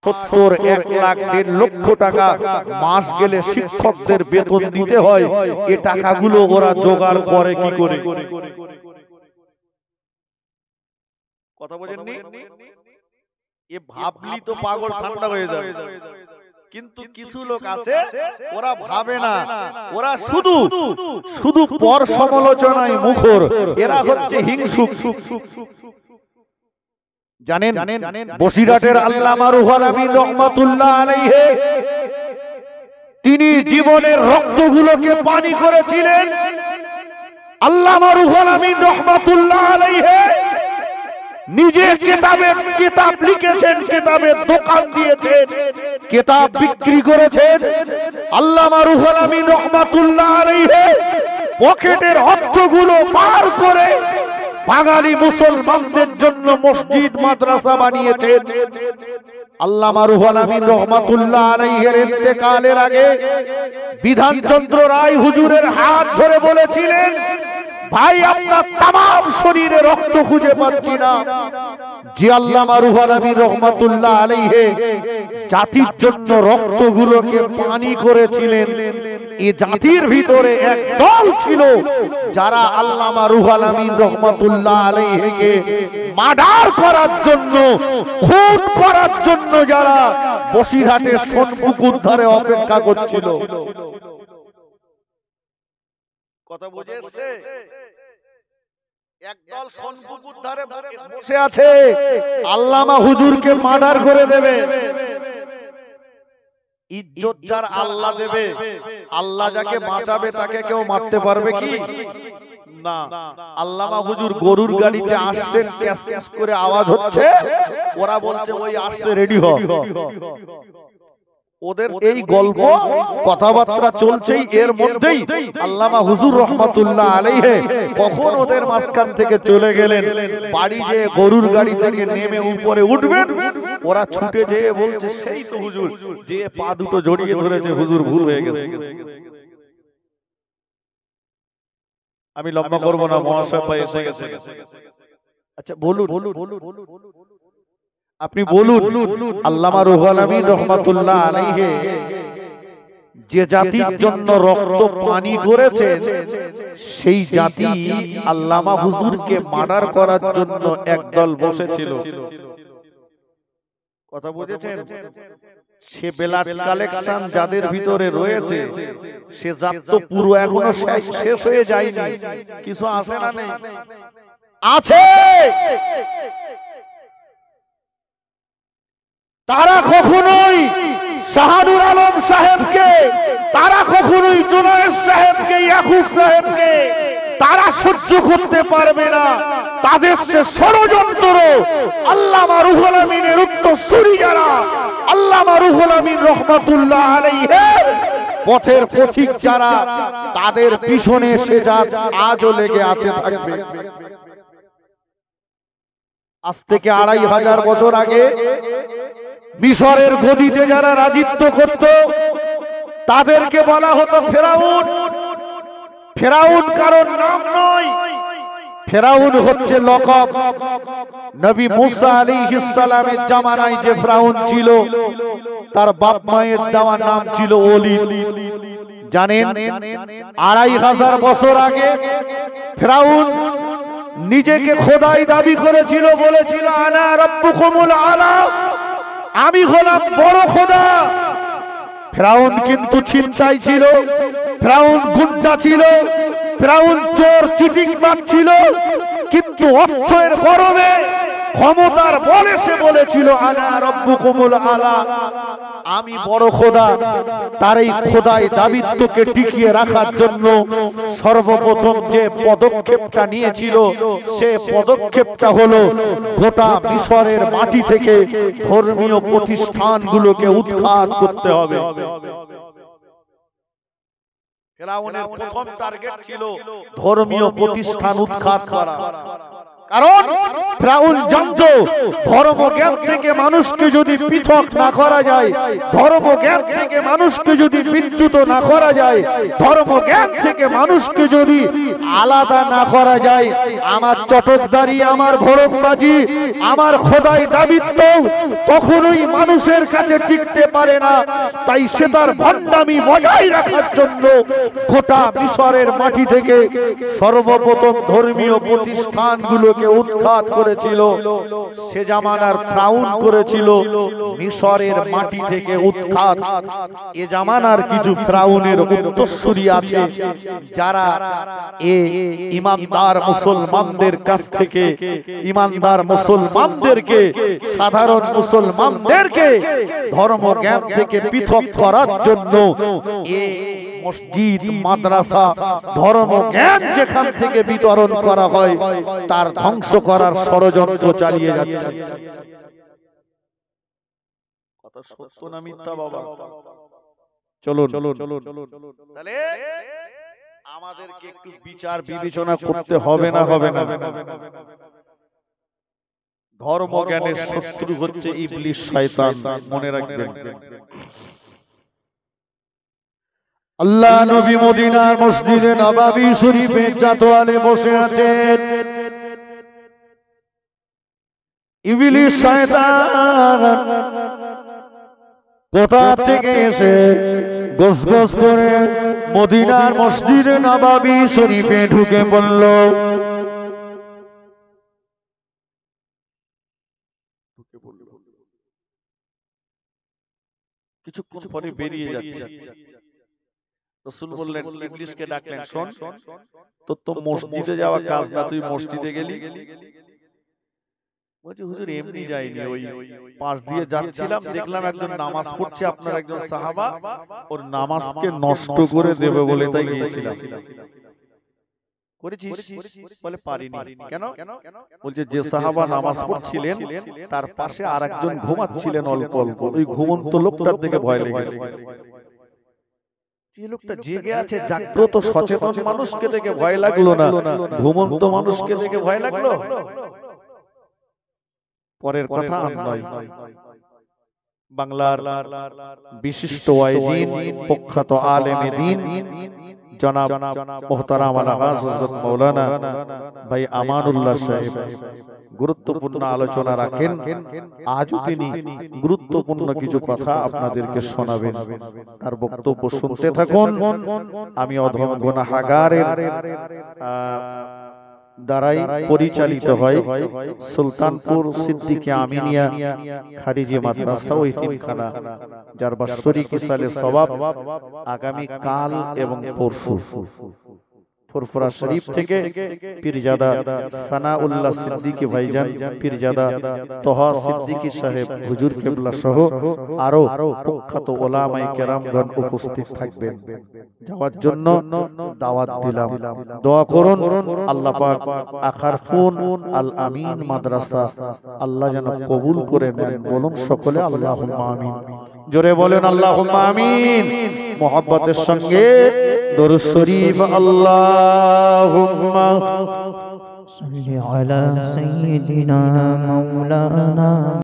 70, 1 লাখ, 1.5 লক্ষ টাকা মাস গেলে শিক্ষকদের বেতন দিতে হয়। এই টাকাগুলো ওরা জোগাড় করে কি করে? কথা বোঝেননি? এ ভাবলি তো পাগল ঠান্ডা হয়ে যাবে। কিন্তু কিছু লোক আছে ওরা ভাবে না, ওরা শুধু শুধু পর সমালোচনায় মুখর। এরা হচ্ছে হিংসুক। জানেন বসিরহাটের আল্লামা রুহুল আমিন রহমাতুল্লাহ আলাইহি তিনি জীবনের রক্তগুলোকে পানি করেছিলেন। আল্লামা রুহুল আমিন রহমাতুল্লাহ আলাইহি নিজে কিতাব লিখেছেন, কিতাবের দোকান দিয়েছেন, কিতাব বিক্রি করেছেন। আল্লামা রুহুল আমিন রহমাতুল্লাহ আলাইহি পকেটের অর্থগুলো পার করে বাঙালি মুসলমানদের জন্য মসজিদ মাদ্রাসা বানিয়েছেন। আল্লামা রুহুল আমিন রহমাতুল্লাহ আলাইহির ইন্তেকালের আগে বিধানচন্দ্র রায় হুজুরের হাত ধরে বলেছিলেন, ভাই আপনার তামাম শরীরে রক্ত খুঁজে পাচ্ছি না। যে আল্লামা রুহুল আমিন রহমাতুল্লাহ আলাইহি জাতির জন্য রক্তগুলোকে পানি করেছিলেন, এই জাতির ভিতরে এক দল ছিল যারা আল্লামা রুহুল আমিন রহমাতুল্লাহ আলাইহিকে মার্ডার করার জন্য, খুন করার জন্য যারা বসিরহাটের সোনপুকুর ধারে অপেক্ষা করছিল। কথা বুঝেছে? একদল সোনপুকুর ধারে বসে আছে, আল্লামা হুজুরকে মার্ডার করে দেবে। ইজ্জত যার আল্লাহ দেবে, আল্লাহ যাকে বাঁচাবে তাকে কেউ মারতে পারবে কি? না। আল্লামা হুজুর গরুর গাড়িতে আসছেন, ক্যাস ক্যাস করে আওয়াজ হচ্ছে, ওরা বলছে ওই আসছে, রেডি হ। ওদের এই গল্প কথাবার্তা চলছেই, এর মধ্যেই আল্লামা হুজুর রহমাতুল্লাহ আলাইহি কখন ওদের মাঝখান থেকে চলে গেলেন। বাড়ি যে গরুর গাড়ি থেকে নেমে উপরে উঠবেন, ওরা ছুটে যেয়ে বলছে সেই তো হুজুর, যে পা দুটো জড়িয়ে ধরেছে, হুজুর ভুল হয়ে গেছে। আমি লম্বা করব না, মহাশয় ভাই এসে গেছে। আচ্ছা বলুন, আপনি বলুন, আল্লামা রুহুল আমিন রহমাতুল্লাহ আলাইহি যে জাতির জন্য রক্ত পানি করেছেন, সেই জাতি আল্লামা হুজুরকে মার্ডার করার জন্য একদল বসেছিল। কথা বুঝেছেন? সে ব্লাড কালেকশন যাদের ভিতরে রয়েছে, সে জাত তো পুরো এখনো শেষ হয়ে যায়নি। কিছু আছে না? নেই? আছে। তারা কখনোই শাহাদুর আলম সাহেবকে, তারা কখনোই জুনায়েদ সাহেবকে, ইয়াকুব সাহেবকে তারা সহ্য করতে পারবে না। তাদের সে ষড়যন্ত্র, আল্লামা রুহুল আমিনের উত্তরসূরি যারা, আল্লামা রুহুল আমিন রহমাতুল্লাহ আলাইহির পথের পথিক যারা, তাদের পিছনে সে জাত আজও লেগে আছে, থাকবে। আজ থেকে 2500 বছর আগে মিশরের গদিতে যারা রাজত্ব করত, তাদেরকে বলা হতো ফেরাউন। ফেরাউন কারণ নাম নয়, ফেরাউন হচ্ছে লকব। নবী মুসা আলাইহিস সালামের জামানায় যে ফেরাউন ছিল, তার বাপ মায়ের দেওয়া নাম ছিল ওলীদ। জানেন 2500 বছর আগে ফেরাউন নিজেকে খোদাই দাবি করেছিল, বলেছিল আনা রাব্বুকুমুল আলা, আমি হলাম বড় খোদা। ফেরাউন কিন্তু ছিনতাই ছিল, ফেরাউন গুন্ডা ছিল, ফেরাউন চোর চিটিংবাজ ছিল, কিন্তু অর্থের গরমে, ক্ষমতার বলে সে বলেছিল আনা রাব্বুকুমুল আলা, আমি বড় খোদা। তার এই খোদাই দাবিত্বকে টিকিয়ে রাখার জন্য সর্বপ্রথম যে পদক্ষেপটা নিয়েছিল, সে পদক্ষেপটা হলো গোটা মিশরের মাটি থেকে ধর্মীয় প্রতিষ্ঠানগুলোকে উৎখাত করতে হবে। ফেরাউনের প্রথম টার্গেট ছিল ধর্মীয় প্রতিষ্ঠান উৎখাত করা। কারণ ফিরাউন জানতো ধর্মজ্ঞান থেকে মানুষকে যদি পৃথক না করা যায়, ধর্মজ্ঞান থেকে মানুষকে যদি বিচ্যুত না করা যায়, ধর্মজ্ঞান থেকে মানুষকে যদি আলাদা না করা যায়, আমার চটকদারি, আমার ভোরকবাজি, আমার খোদাই দাবিত্ব কখনোই মানুষের কাছে টিকতে পারে না। তাই সে তার ভণ্ডামি বজায় রাখার জন্য গোটা মিশরের মাটি থেকে সর্বপ্রথম ধর্মীয় প্রতিষ্ঠানগুলোকে উৎখাত করেছিল। সে জামানার ফিরাউন করেছিল মিশরের মাটি থেকে উৎখাত। এ জামানার কিছু ফিরাউনের উত্তরসূরি আছে যারা ইমানদার মুসলমানদের কাছ থেকে, ইমানদার মুসলমানদেরকে, সাধারণ মুসলমানদেরকে ধর্মজ্ঞান থেকে পৃথক করার জন্য মসজিদ, মাদ্রাসা, ধর্মজ্ঞান যেখান থেকে বিতরণ করা হয় তার ধ্বংস করার ষড়যন্ত্র চালিয়ে যাচ্ছে। কথা সত্য না মিথ্যা বাবা? চলুন, তাহলে আমাদেরকে একটু বিচার বিবেচনা করতে হবে না? হবে না? ধর্মজ্ঞানের শত্রু হচ্ছে ইবলিস, শয়তান, মনে রাখবেন। আল্লাহ নবী মদিনার মসজিদে নববী শরীফে চাতওয়ালে বসে আছেন। ইবলিস শয়তান কোথা থেকে এসে গসগস করে মদিনার মসজিদে নববী শরীফে ঢুকে পড়ল। কিছুক্ষণ পরে বেরিয়ে যাচ্ছে। রাসূল বললেন, ইবলিসকে ডাকলেন, শোন, তোর তো মসজিদে যাওয়া কাজ না, তুই মসজিদে গেলি? বলছে, হুজুর এমনি যাইনি, ওই পাশ দিয়ে যাচ্ছিলাম, দেখলাম একজন নামাজ পড়ছে, আপনার একজন সাহাবা, ওর নামাজকে নষ্ট করে দেবে বলে তাই গিয়েছিলাম। করেছিস? বলে পারিনি। কেন? বলছে, যে সাহাবা নামাজ পড়ছিলেন তার পাশে আরেকজন ঘুমাচ্ছিলেন অল্প অল্প, ওই ঘুমন্ত লোকটার দিকে ভয় লেগেছে। যে লোকটা জেগে আছে, জাগ্রত সচেতন মানুষকে দেখে ভয় লাগলো না, ঘুমন্ত মানুষকে দেখে ভয় লাগলো। পরের কথা আর নয়। বাংলার বিশিষ্ট ওয়াইজিন, প্রখ্যাত আলেমে দ্বীন জনাব মুহতারাম আলহাজ হযরত মাওলানা ভাই আমানুল্লাহ সাহেব গুরুত্বপূর্ণ আলোচনা রাখেন। আজও তিনি গুরুত্বপূর্ণ কিছু কথা আপনাদেরকে শোনাবেন। তার বক্তব্য শুনতে থাকুন। আমি অধম গুনাহগারের দ্বারাই পরিচালিত হয় সুলতানপুর সিদ্দিকে আমিনিয়া খারিজি মাদ্রাসা ও ইতিমখানা, যার বাৎসরিক ইসালে সওয়াব আগামী কাল এবং পরশু ফুরফুরা শরীফ থেকে পীরজাদা সানাউল্লাহ সিদ্দিকী ভাইজান, পীরজাদা তোহা সিদ্দিকী সাহেব হুজুর কিবলা সহ আরো প্রখ্যাত উলামায়ে কেরামগণ উপস্থিত থাকবেন। যাওয়ার জন্য দাওয়াত দিলাম। দোয়া করুন আল্লাহ পাক আখারফুন আল আমিন মাদ্রাসা আল্লাহ যেন কবুল করে নেন। বলুন সকলে আল্লাহুম্মা আমিন। জোরে বলেন আল্লাহুম্মা আমিন। মোহাব্বতের সঙ্গে দরুদ শরীফ। আল্লাহুম্মা সাল্লি আলা সাইয়্যিদিনা মাওলানা